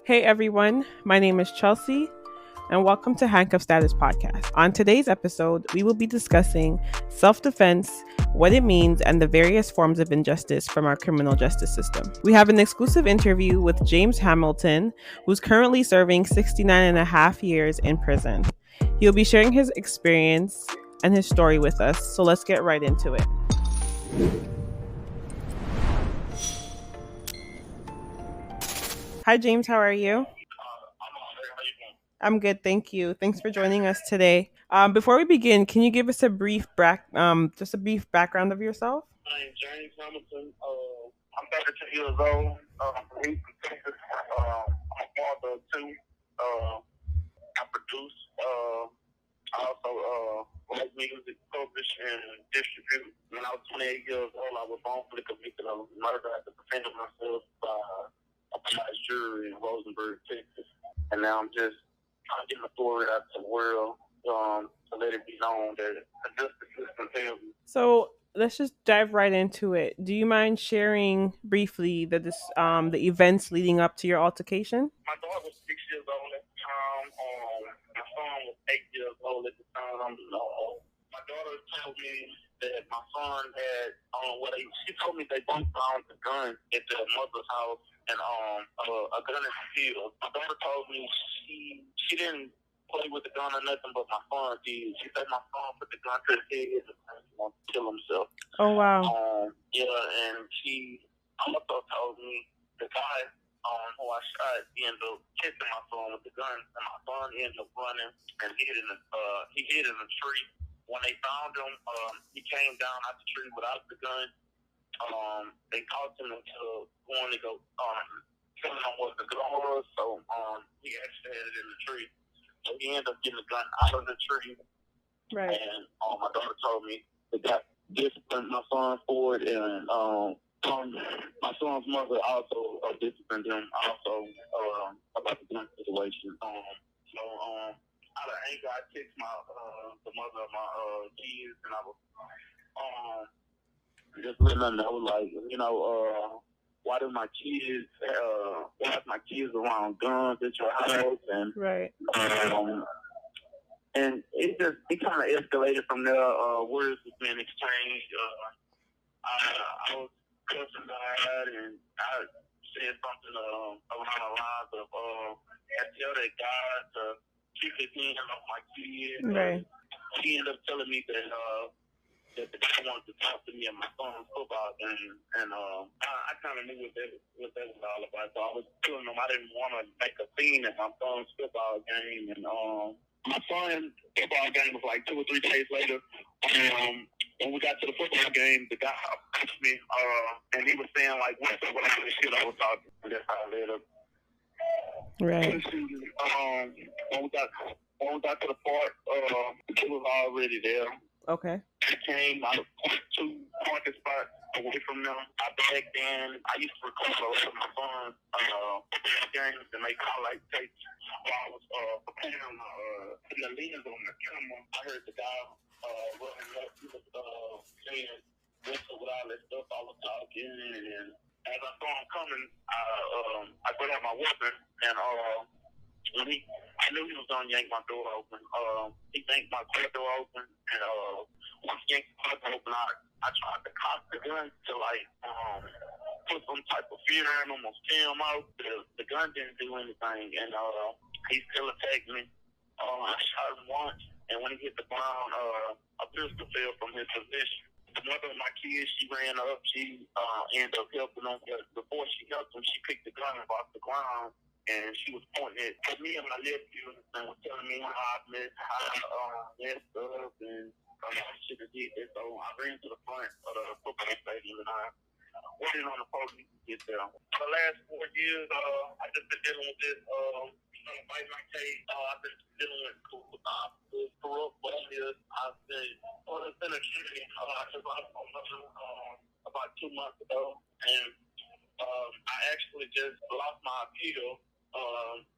Hey everyone, my name is Chelsea, and welcome to Handcuff Status Podcast. On today's episode, we will be discussing self-defense, what it means, and the various forms of injustice from our criminal justice system. We have an exclusive interview with James Hamilton, who's currently serving 69 and a half years in prison. He'll be sharing his experience and his story with us, so let's get right into it. Hi, James. How are you? I'm good, thank you. Thanks for joining us today. Before we begin, can you give us a brief background of yourself? My name's James Hamilton. I'm 32 years old. From Houston, Texas. I'm a father of two. I produce. I also write music, publish, and distribute. When I was 28 years old, I was wrongfully convicted of murder after defending myself by a prize jury in Rosenberg, Texas. And now I'm just trying to get my story out to the world to let it be known that the justice system fails me. So let's just dive right into it. Do you mind sharing briefly the events leading up to your altercation? My daughter was 6 years old at the time. My son was 8 years old at the time. My daughter told me that my son had, she told me they both found a gun at their mother's house and a gun in the field. My daughter told me she didn't play with the gun or nothing, but my son did. She said my son put the gun to his head and wanted to kill himself. Oh, wow. And she also told me the guy who I shot, he ended up kissing my son with the gun, and my son ended up running and hid in a tree. When they found him, he came down out the tree without the gun. They caught him until going to go telling him what the gun was, so he actually had it in the tree. So he ended up getting the gun out of the tree. Right. And my daughter told me they got disciplined my son for it, and my son's mother also disciplined him also about the gun situation. Out of anger, I text the mother of my kids, and I was just letting them know, like, why do my kids around guns at your house? And right. And it kind of escalated from there. Words was being exchanged. I was cussing God, and I said something around the lines of, I tell that God to keep his hands off my kids. Right. He ended up telling me that the guy wanted to talk to me at my son's football game, and I kind of knew what that was all about. So I was telling him I didn't want to make a scene at my son's football game, and my son's football game was like 2 or 3 days later. When we got to the football game, the guy approached me, and he was saying like, "What's up with all this shit I was talking?" And that's how I led up. Right. When we got to the park, he was already there. Okay. I came out of 2 parking spots away from them. I backed in. I used to record a lot of my son's games and make highlight tapes. While I was preparing putting the lens on the camera, I heard the guy running up. He was saying, "What's up with all that stuff I was talking?" And as I saw him coming, I grabbed my weapon, and I knew he was gonna yank my door open. He yanked my car door open, and once he yanked the car door open, I tried to cock the gun to put some type of fear in him or scare him out. The gun didn't do anything, and he still attacked me. I shot him once, and when he hit the ground, a pistol fell from his position. The mother of my kids, she ran up. She ended up helping him. Before she helped him, she picked the gun up off the ground, and she was pointing it at me and my nephew and was telling me how I messed up and I should have did this. So I ran to the front of the football stadium and I waited on the police to get there. For the last 4 years, I just been dealing with this. Fight my case. I've been dealing with corrupt bosses. It's been a journey. I just lost my mother about 2 months ago, and I actually just lost my appeal.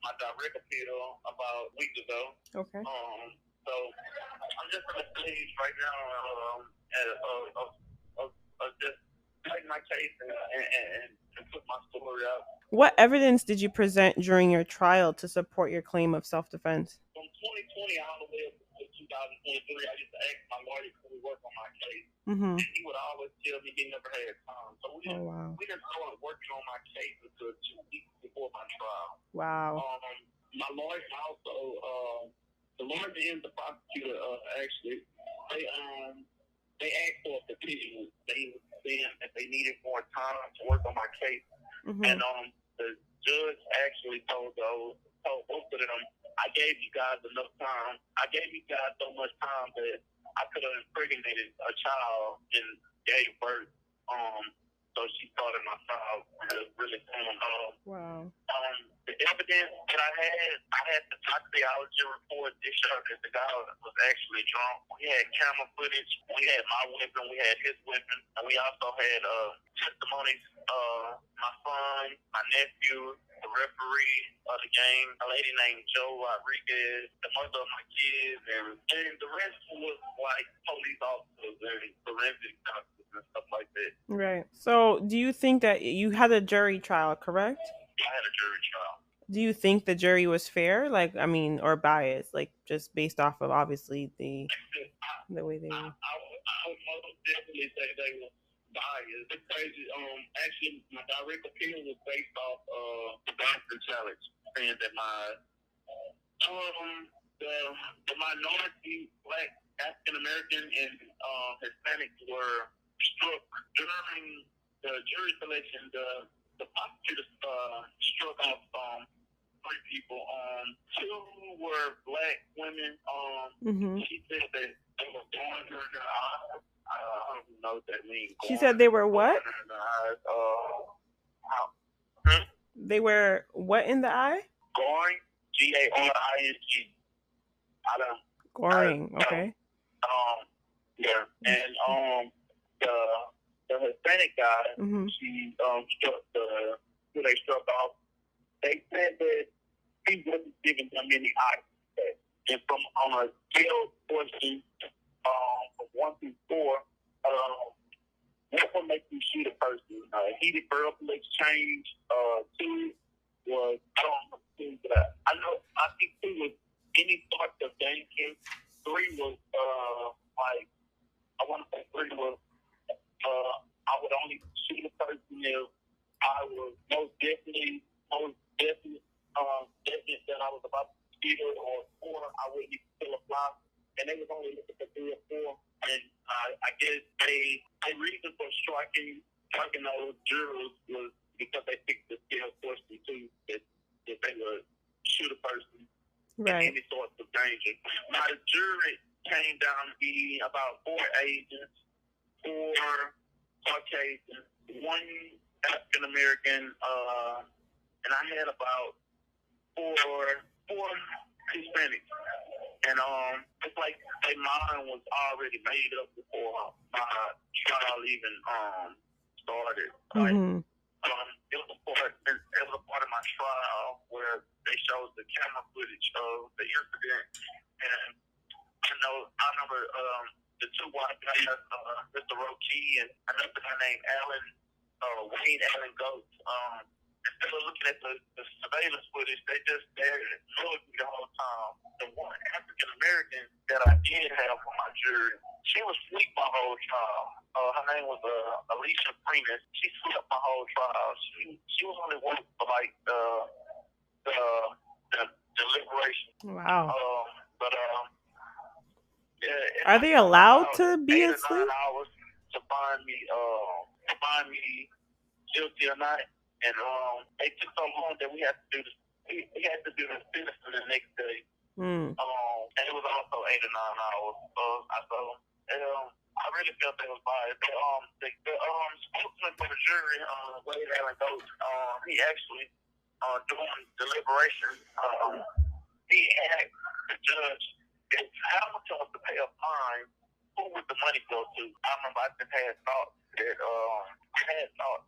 My direct appeal about a week ago. Okay. So I'm just in a stage right now of just case and put my story out. What evidence did you present during your trial to support your claim of self-defense? From 2020 all the way up to 2023, I used to ask my lawyer to work on my case. Mm-hmm. And he would always tell me he never had time. So we didn't start working on my case until 2 weeks before my trial. Wow. My lawyer also, the lawyer and the prosecutor actually, they asked for a petition. They were saying that they needed more time to work on my case. Mm-hmm. And the judge actually told both of them, I gave you guys enough time. I gave you guys so much time that I could have impregnated a child and gave birth. So she started my trial really soon. Wow. The evidence that I had the toxicology report. It showed that the guy was actually drunk. We had camera footage. We had my weapon. We had his weapon. And we also had testimonies. My son, my nephew, the referee of the game, a lady named Joe Rodriguez, the mother of my kids, and the rest was like police officers and forensic doctors and stuff like that. Right. So do you think that you had a jury trial, correct? I had a jury trial. Do you think the jury was fair? Or biased, just based off of obviously the way they were? I would most definitely say they were biased. It's crazy. Actually, my direct appeal was based off the Boston challenge, saying that the minority, Black, African American, and Hispanics were struck during the jury selection. The prosecutor struck off 3 people. 2 were Black women. Mm-hmm. She said that they were going her in the eyes. I don't know what that means. She said they were what? In the eyes. They were what in the eye? Goring. G-A-R-I-N-G. Goring. Okay. Yeah, and the Hispanic guy, mm-hmm. She struck who they struck off. They said that he wasn't giving them any eye contact. And from on a scale question from 1 through 4, what would make you shoot a person? Heated verbal exchange. 2 was I think 2 was any sort of danger. 3 was I want to say 3 was I would only shoot a person if I was most definite that I was about to steal, or 4 I wouldn't even still apply. And they was only looking for 3 or 4. And I guess they reason for striking those jurors was because they picked the scale question too, that they would shoot a person right. in any sorts of danger. Now the jury came down to be about 4 agents, 4 Caucasian, 1 African American, and I had about 4 Hispanics. And it's like their mind was already made up before my trial even started. Mm-hmm. It was a part of my trial where they showed the camera footage of the incident, and I remember the 2 white guys, Mr. Roque and another guy named Wayne Allen Goats. Instead of looking at the surveillance footage, they just stared and looked me the whole time. The 1 African American that I did have on my jury, she was asleep my whole trial. Her name was Alicia Primus. She slept my whole trial. She was only woke for the deliberation. Wow. Are they allowed to be 8 asleep? or 9 hours to find me guilty or not. And it took so long that we had to do this. We had to do the sentence the next day. Mm. And it was also 8 or 9 hours. I really felt that was biased. The spokesman for the jury, Wade Allen Goats, he actually during deliberation, he asked the judge, if how much was to pay a fine, who would the money go to? I remember I just had thoughts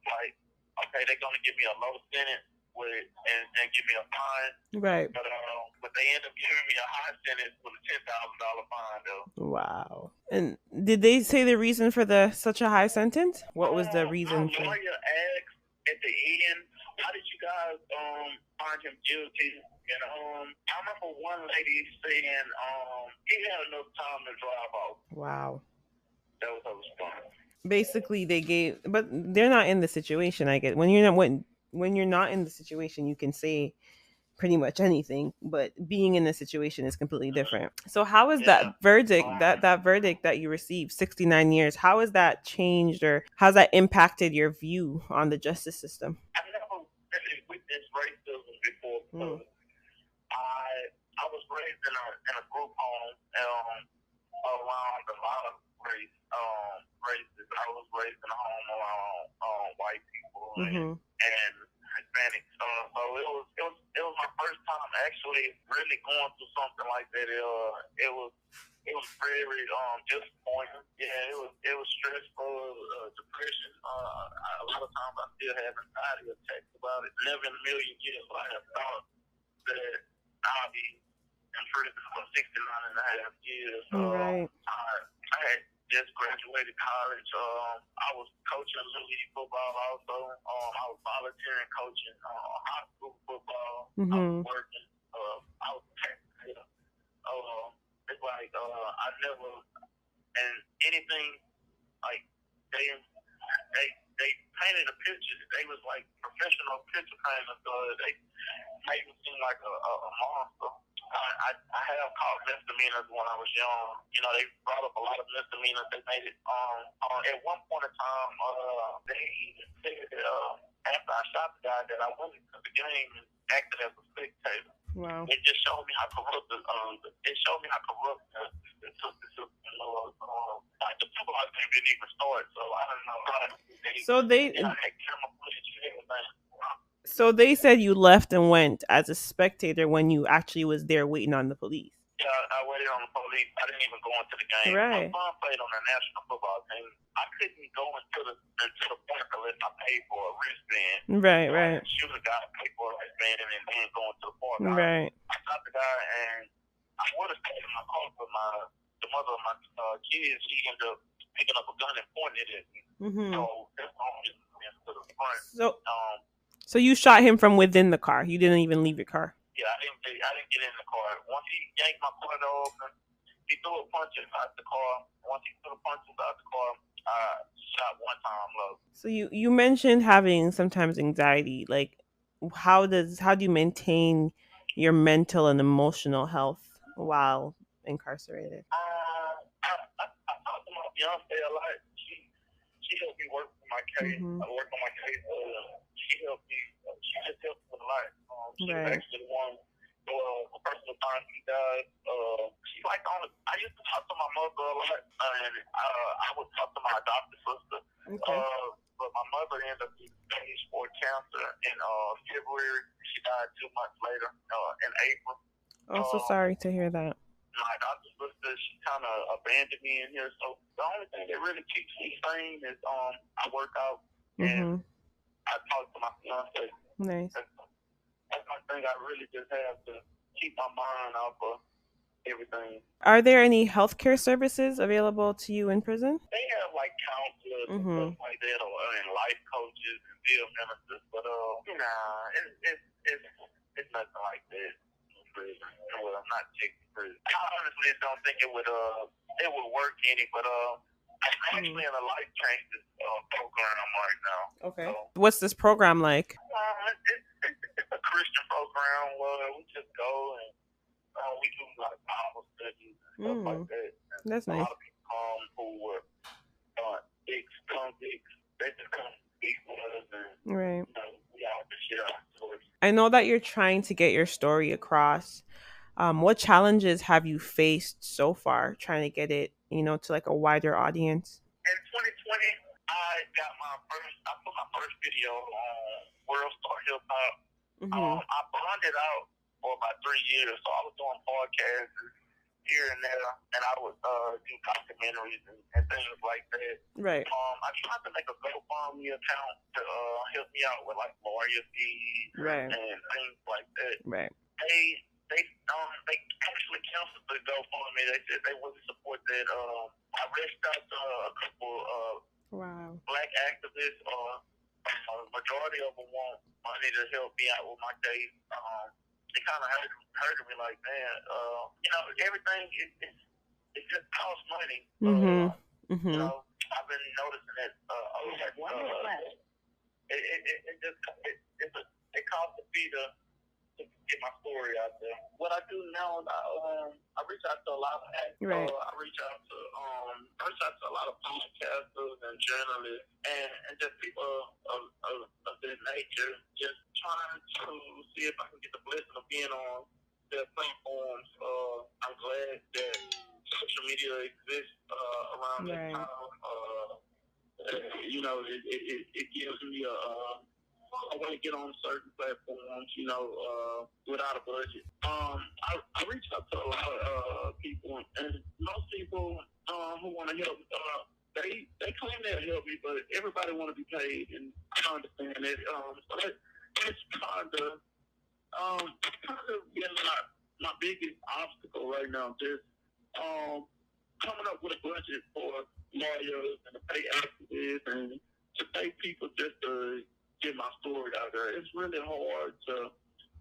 like, okay, they're going to give me a low sentence and give me a fine. Right. But they end up giving me a high sentence with a $10,000 fine, though. Wow. And Did they say the reason for such a high sentence? What was the reason for? Lawyer asked at the end, "How did you guys find him guilty?" And I remember one lady saying he had enough time to drive off. Wow. That was her response. Basically, but they're not in the situation. I get when you're not in the situation, you can say pretty much anything, but being in the situation is completely different. So how is that verdict that verdict that you received, 69 years, how has that changed or how's that impacted your view on the justice system? I never really witnessed racism before. I was raised in a group home around a lot of races. I was raised in a home around white people and Hispanic. So it was my first time actually really going through something like that. It was very disappointing. Yeah, it was stressful, depression. A lot of times I still have anxiety attacks about it. Never in a million years would I have thought that I'll be in prison for 69 and a half years. Right. I had just graduated college. I was coaching Little League football also. I was volunteering coaching high school football. I was working. I was taxpayer. It's like I never, and anything like they painted a picture. They was like professional picture painters. They made me seem like a monster. I have caught misdemeanors when I was young. You know, they brought up a lot of misdemeanors. They made it at one point in time, they even said that after I shot the guy that I went into the game and acted as a spectator. Wow. It just showed me how corrupt the system was. Like the football game didn't even start, so I don't know how they had camera footage and everything. So they said you left and went as a spectator when you actually was there waiting on the police. Yeah, I waited on the police. I didn't even go into the game. Right. My son played on the national football team. I couldn't go into the park unless I paid for a wristband. Right, so right. I shoot a guy, pay for a wristband, and then go into the park. Right. I shot the guy, and I would have stayed in my car, but the mother of my kids, she ended up picking up a gun and pointing it at me. So that's why I went to the front. So you shot him from within the car. You didn't even leave your car. Yeah, I didn't get in the car. Once he yanked my car door open, he threw a punch inside the car. Once he threw a punch inside the car, I shot one time low. So you mentioned having sometimes anxiety. Like, how do you maintain your mental and emotional health while incarcerated? I talk to my fiance a lot. She helped me work on my case. I work on my case. She helped me. She just helped me a lot. She was actually the one. The person who finds me died. She's like I used to talk to my mother a lot, and I would talk to my adopted sister. But my mother ended up getting stage 4 cancer in February. She died 2 months later in April. I'm so sorry to hear that. My adopted sister, she kind of abandoned me in here. So the only thing that really keeps me sane is I work out and I talk to my fiance. Nice. That's my thing. I really just have to keep my mind off of everything. Are there any healthcare services available to you in prison? They have like counselors and stuff like that, and life coaches and field ministers, but it's nothing like that in prison. Well, I'm not taking prison. I honestly don't think it would work any, but I'm actually in a life changes program right now. Okay. So, what's this program like? It's a Christian program where we just go and we do like Bible studies and stuff like that. And that's nice. A lot of people come who were ex-convicts. They just come speak with us and right. We all just share our stories. I know that you're trying to get your story across. What challenges have you faced so far trying to get it, to like a wider audience? In 2020, I put my first video on World Star Hip Hop. I bonded out for about 3 years, so I was doing podcasts here and there, and I would do documentaries and things like that. Right. I tried to make a GoFundMe account to help me out with like lawyer fees and things like that. Right. they actually canceled the GoFundMe. They said they wouldn't support that. I reached out to a couple Wow. black activists. Majority of them want money to help me out with my case. It kind of hurted me like, man, everything it just costs money. You know, I've been noticing that it costs a fee to get my story out there. What I do now is I reach out to a lot of actors. Right. I reach out to a lot of podcasters and journalists and just people of this nature, just trying to see if I can get the blessing of being on their platforms. I'm glad that social media exists around this time. It gives me a way to get on certain platforms, without a budget. I reach out to a lot of people, and most people who want to help, they claim they'll help me, but everybody want to be paid, and I understand it. So it's kind of been my biggest obstacle right now. Just coming up with a budget for lawyers and to pay activists and to pay people just to get my story out there. It's really hard to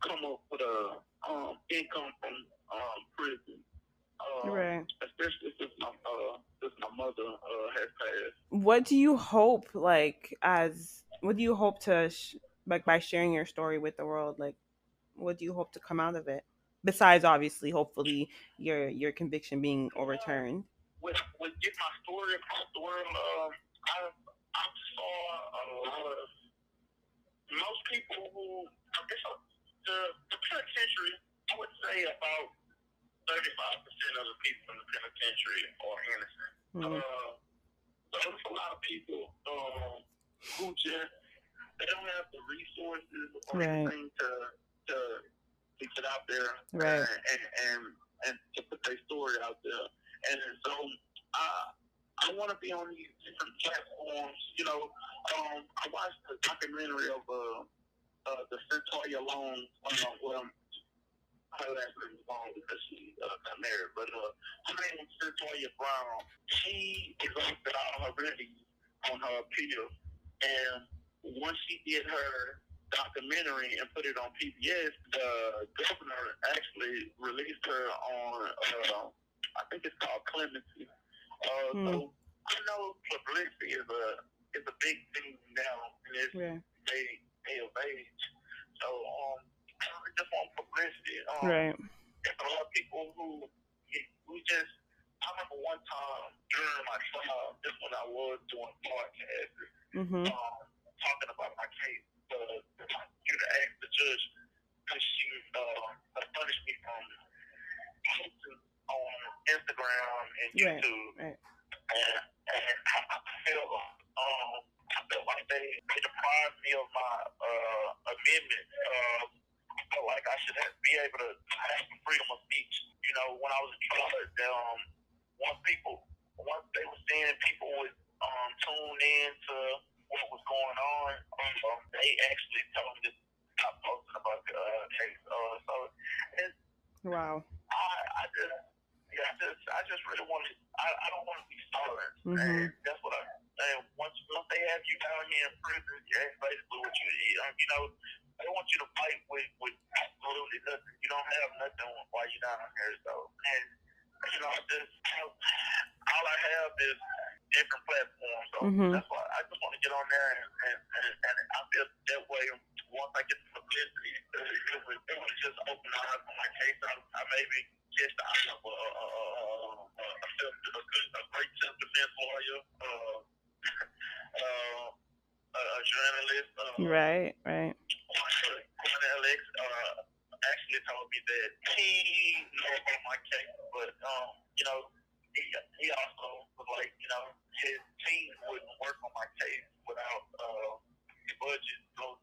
come up with a income from prison. Right. Especially since my mother has passed. What do you hope, by sharing your story with the world? Like, what do you hope to come out of it? Besides, obviously, hopefully, your conviction being overturned. With get my story across the world, I saw a lot of most people who the penitentiary. I would say about 35% of the people in the penitentiary are innocent. So there's a lot of people who just they don't have the resources or anything to get out there and to put their story out there. And so I want to be on these different platforms. I watched the documentary of the Centoya Long. Her last name is Long because she got married, but her name is Centoya Brown. She exhausted all her remedies on her appeal, and once she did her documentary and put it on PBS, the governor actually released her on I think it's called clemency. So I know publicity is a big thing now in this day of age. So I just want publicity. There's a lot of people who just. I remember one time during my trial, just when I was doing podcasts, talking about my case, the prosecutor asked the judge could she punish me from posting on Instagram and YouTube. And I felt like they deprived me of my amendment. I felt like I should be able to have some freedom of speech. When I was in trial, once they were seeing people would tune in to what was going on, they actually told me to stop posting about the case. Wow. I just really want to. I don't want to be silent, and that's what I. And once they have you down here in prison, that's basically what you need. They want you to fight with absolutely nothing. You don't have nothing while you're down here. So, and all I have is different platforms. So that's why I just want to get on there and I feel that way. Once I get the publicity, it would just open the eyes on my case. I maybe catch the eye of a great self-defense lawyer, a journalist. Right. Alex actually told me that he knows about my case, but he also was like, his team wouldn't work on my case without the budget. So,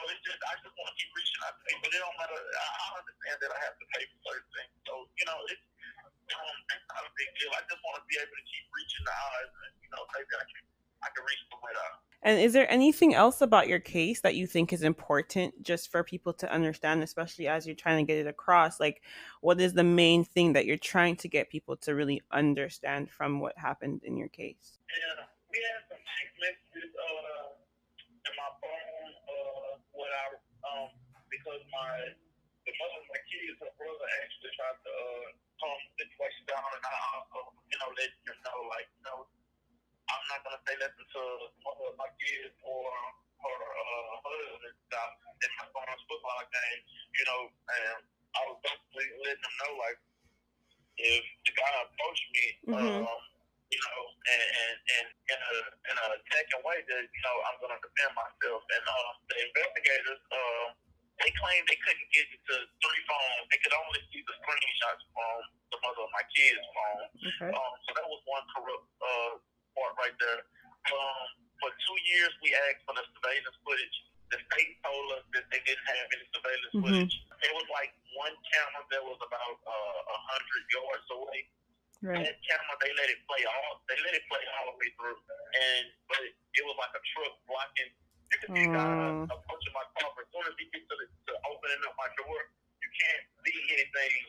it's just I just want to keep reaching out to people. It don't matter. I understand that I have to pay for certain things. So, it's not a big deal. I just want to be able to keep reaching the eyes and maybe I can reach the way out. And is there anything else about your case that you think is important just for people to understand, especially as you're trying to get it across? Like, what is the main thing that you're trying to get people to really understand from what happened in your case? Yeah, we had some text messages in my phone when I because the mother of my kids, her brother actually tried to calm the situation down, and I also let him know like I'm not gonna say nothing to the mother of my kids or her husband that in my son's football game, and I was basically letting them know like if the guy approached me, Mm-hmm. and in a attacking way that I'm gonna defend myself. And the investigators, they claimed they couldn't get into 3 phones. They could only see the screenshots from the mother of my kid's phone. Okay. So that was one corrupt part right there. For 2 years, we asked for the surveillance footage. The state told us that they didn't have any surveillance footage. It was like one camera that was about 100 yards away. Right. That camera, they let it play all the way through, but it was like a truck blocking. You could see guys approaching my car, but as soon as he gets to opening up my door, you can't see anything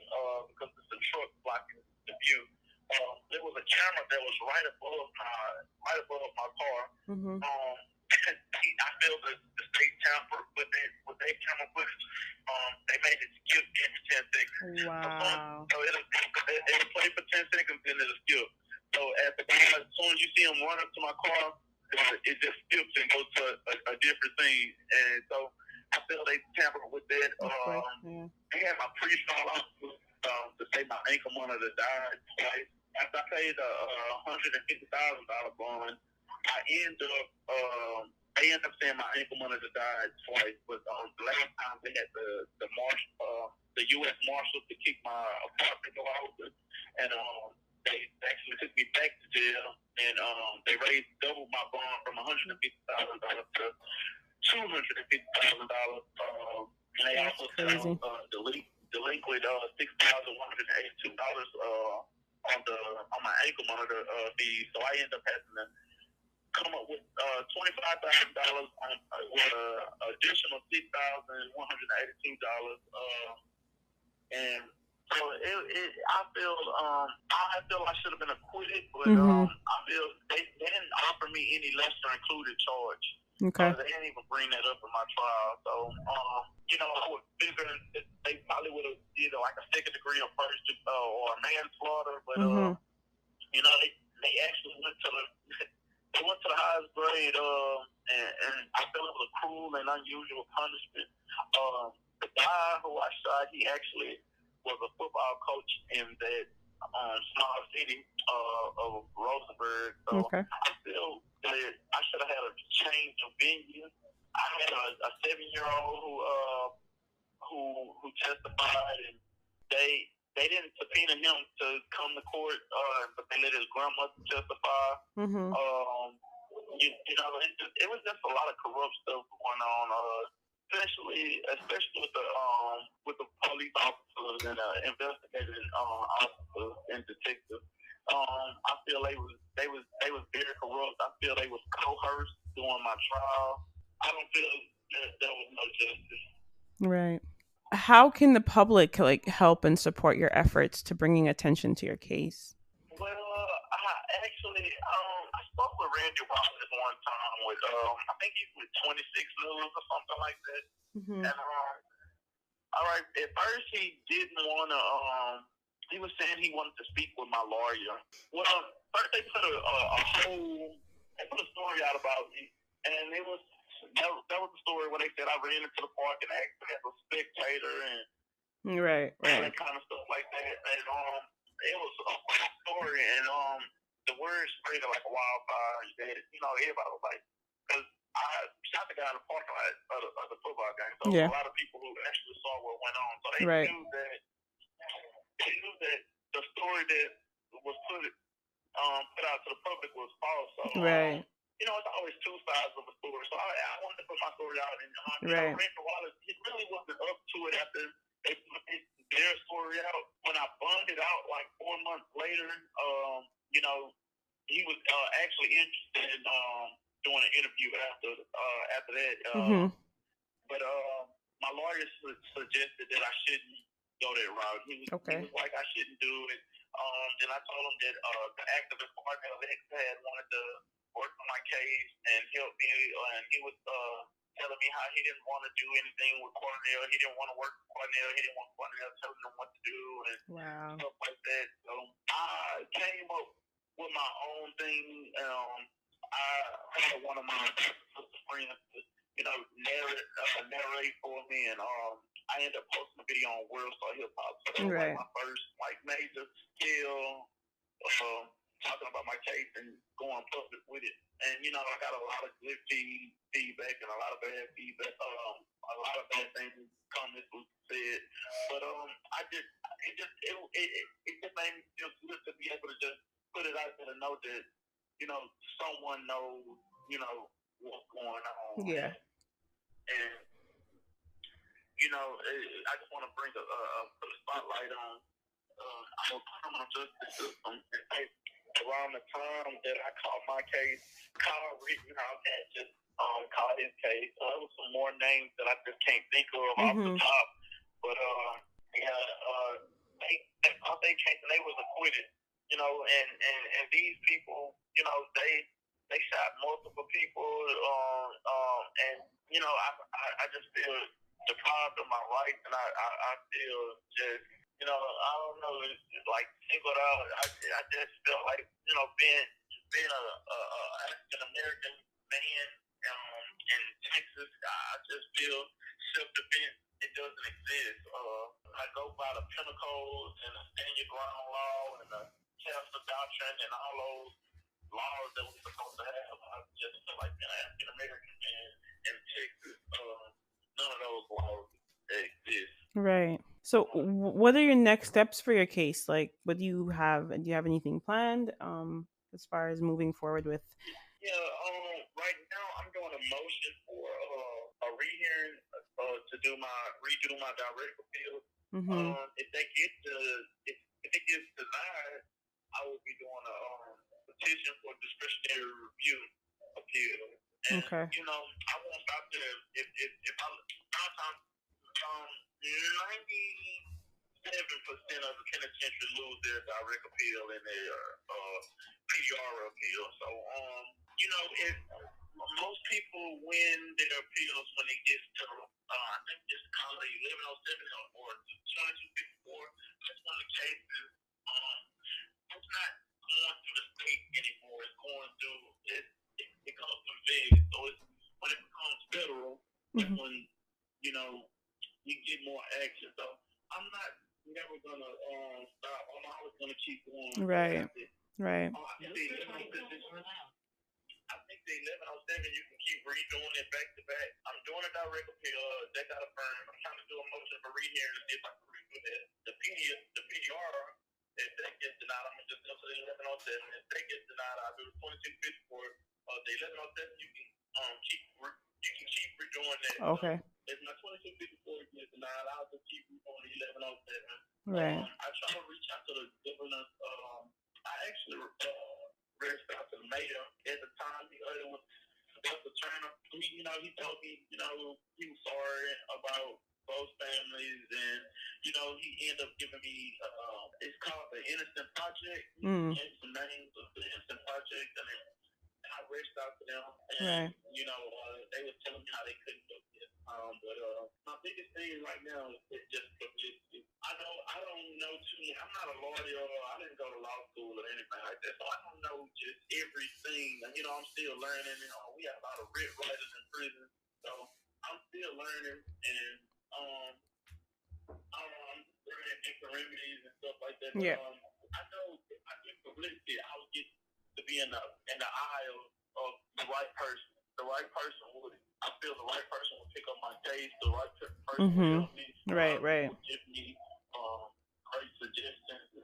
because it's a truck blocking the view. There was a camera that was right above my car. Mm-hmm. I feel that the state tampered with their camera footage. They made it skip every 10 seconds. Wow. So it'll play for 10 seconds, then it'll skip. So as soon as you see him run up to my car, it just skips and goes to a different thing. And so I feel they tampered with that. They had my pre-fall out to say my ankle monitor died twice. After I paid a $150,000 bond, they ended up saying my ankle monitor died twice. But the last time they had the U.S. Marshals to kick my apartment door open, and they actually took me back to jail, and they raised double my bond from $150,000 to $250,000. And they also delinquent $6,182 on my ankle monitor fee. So I ended up having to come up with $25,000 with additional $6,182. And so I feel I should have been acquitted, but I feel they didn't offer me any lesser included charge. Okay. They didn't even bring that up in my trial. So I would figure that they probably would have either like a second degree or first or a manslaughter, but they actually went to the highest grade, and I feel it was a cruel and unusual punishment. The guy who I shot, he actually was a football coach in that small city of Rosenberg. So I feel that I should have had a change of venue. I had a 7-year-old who testified, and they didn't subpoena him to come to court, but they let his grandmother testify. Mm-hmm. It was just a lot of corrupt stuff going on, especially with the police officers and investigating officers and detectives. I feel they was very corrupt. I feel they was coerced during my trial. I don't feel that there was no justice. Right. How can the public help and support your efforts to bringing attention to your case? Well, I spoke with Randy Wallace one time with I think he's with 26 News or something like that. Mm-hmm. And all right, at first he didn't want to. He was saying he wanted to speak with my lawyer. Well, first they put a story out about me, and it was. That was the story where they said I ran into the park and acted as a spectator and that kind of stuff like that. And it was a funny story, and the word spread like a wildfire. That everybody was like, because I shot the guy in the parking lot of the football game, so a lot of people who actually saw what went on, so they knew that the story that was put out to the public was false. So it's always two sides of a story. So I wanted to put my story out, and Randy Wallace, he really wasn't up to it after they put their story out. When I bonded out like 4 months later, he was actually interested in doing an interview after that. Mm-hmm. But my lawyer suggested that I shouldn't go that route. He was like, I shouldn't do it. Then I told him that the activist partner of X had wanted to work on my case and help me, and he was telling me how he didn't want to do anything with Cornell. He didn't want to work with Cornell. He didn't want Cornell telling him what to do and stuff like that. So I came up with my own thing. I had one of my friends, narrate for me, and I ended up posting a video on World Star Hip Hop. So that was like my first major skill, talking about my case and going public with it. And I got a lot of good feedback and a lot of bad feedback. A lot of bad things, comments was said, but it just made me feel good to be able to just put it out there to know that someone knows what's going on. Yeah. And I just want to bring put a spotlight on our criminal justice system. Around the time that I caught my case, Kyle Rittenhouse had just caught his case. There was some more names that I just can't think of off the top, but I think they was acquitted. And these people, they shot multiple people, and I just feel deprived of my rights, and I feel just I don't know, it's like singled out. I just feel like being a African American man in Texas, I just feel self-defense. It doesn't exist. I go by the Pentacles and the Stand Your Ground law and the Castle Doctrine and all those laws that we're supposed to have. I just feel like being an African American man in Texas, none of those laws exist. Right. So, what are your next steps for your case? Like, what do you have? Do you have anything planned as far as moving forward with? Yeah. Right now, I'm doing a motion for a rehearing to redo my direct appeal. If it gets denied, I will be doing a petition for discretionary review appeal. And I won't stop there. If I 97% of the penitentiary lose their direct appeal and their PDR appeal. So, if most people win their appeals when it gets to, I think it's called 1107 or 2254. That's when the cases, it's not going through the state anymore. It's going through, it comes from feds. So when it becomes federal, that's when, you get more action. So I'm not never gonna stop. I'm always gonna keep going. Right. I think the 1107 you can keep redoing it back to back. I'm doing a direct appeal. That got affirmed. I'm trying to do a motion for rehearing to see if I can redo that. The PDR, if that gets denied, I'm gonna just go to the 1107. If that gets denied, I'll do the 2254. The 1107 you can keep redoing that. Okay. If my 2254 gets denied, I'll just keep redoing the 1107. Right. I try to reach out to the governor. I actually reached out to the mayor at the time. He was Dr. Turner. He told me, he was sorry about both families, and he ended up giving me it's called the Innocent Project. He gave some names of the Innocent Project, and then I reached out to them, and they were telling me how they couldn't do it. But my biggest thing right now is just publicity. I don't know too much. I'm not a lawyer. I didn't go to law school or anything like that, so I don't know just everything. I'm still learning. We have a lot of writ writers in prison, so I'm still learning, and I'm learning different remedies and stuff like that. But, I know if I get publicity, I'll get to be in the eye of the right person. The right person would. I feel the right person will pick up my case. The right person will help me. Right. Will give me great suggestions and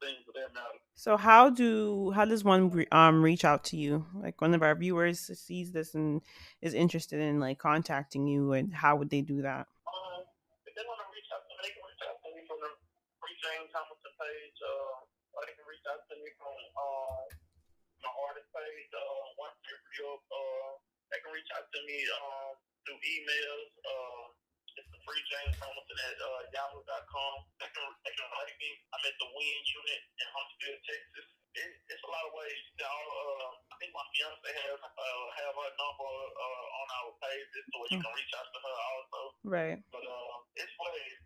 things of that matter. So how does one reach out to you? Like, one of our viewers sees this and is interested in contacting you, and how would they do that? If they want to reach out to me, they can reach out to me from the Free James Hamilton page, or they can reach out to me from my artist page, 133 they can reach out to me through emails. It's the free James Hamilton at yahoo.com. They can write me. I'm at the Win Unit in Huntsville, Texas. It's a lot of ways. I think my fiance have her number on our pages, so you can reach out to her also. Right. But it's ways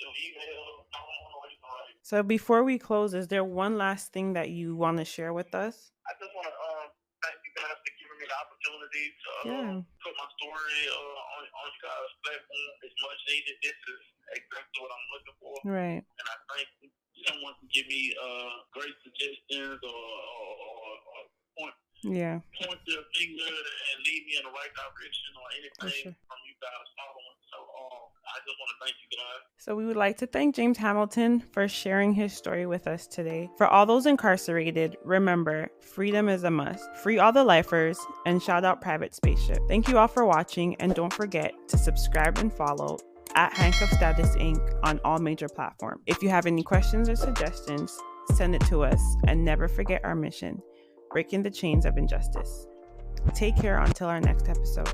through email. I don't know what you can write. So before we close, is there one last thing that you want to share with us? I just want to thank you guys for giving me the opportunity to put my story on you guys' platform. It's much needed. This is exactly what I'm looking for. Right. And I think someone can give me great suggestions or point their finger and lead me in the right direction or anything from you guys following. So I just want to thank you guys. So we would like to thank James Hamilton for sharing his story with us today. For all those incarcerated, remember, freedom is a must. Free all the lifers and shout out Private Spaceship. Thank you all for watching, and don't forget to subscribe and follow at Handcuff Status Inc. on all major platforms. If you have any questions or suggestions, send it to us, and never forget our mission, breaking the chains of injustice. Take care until our next episode.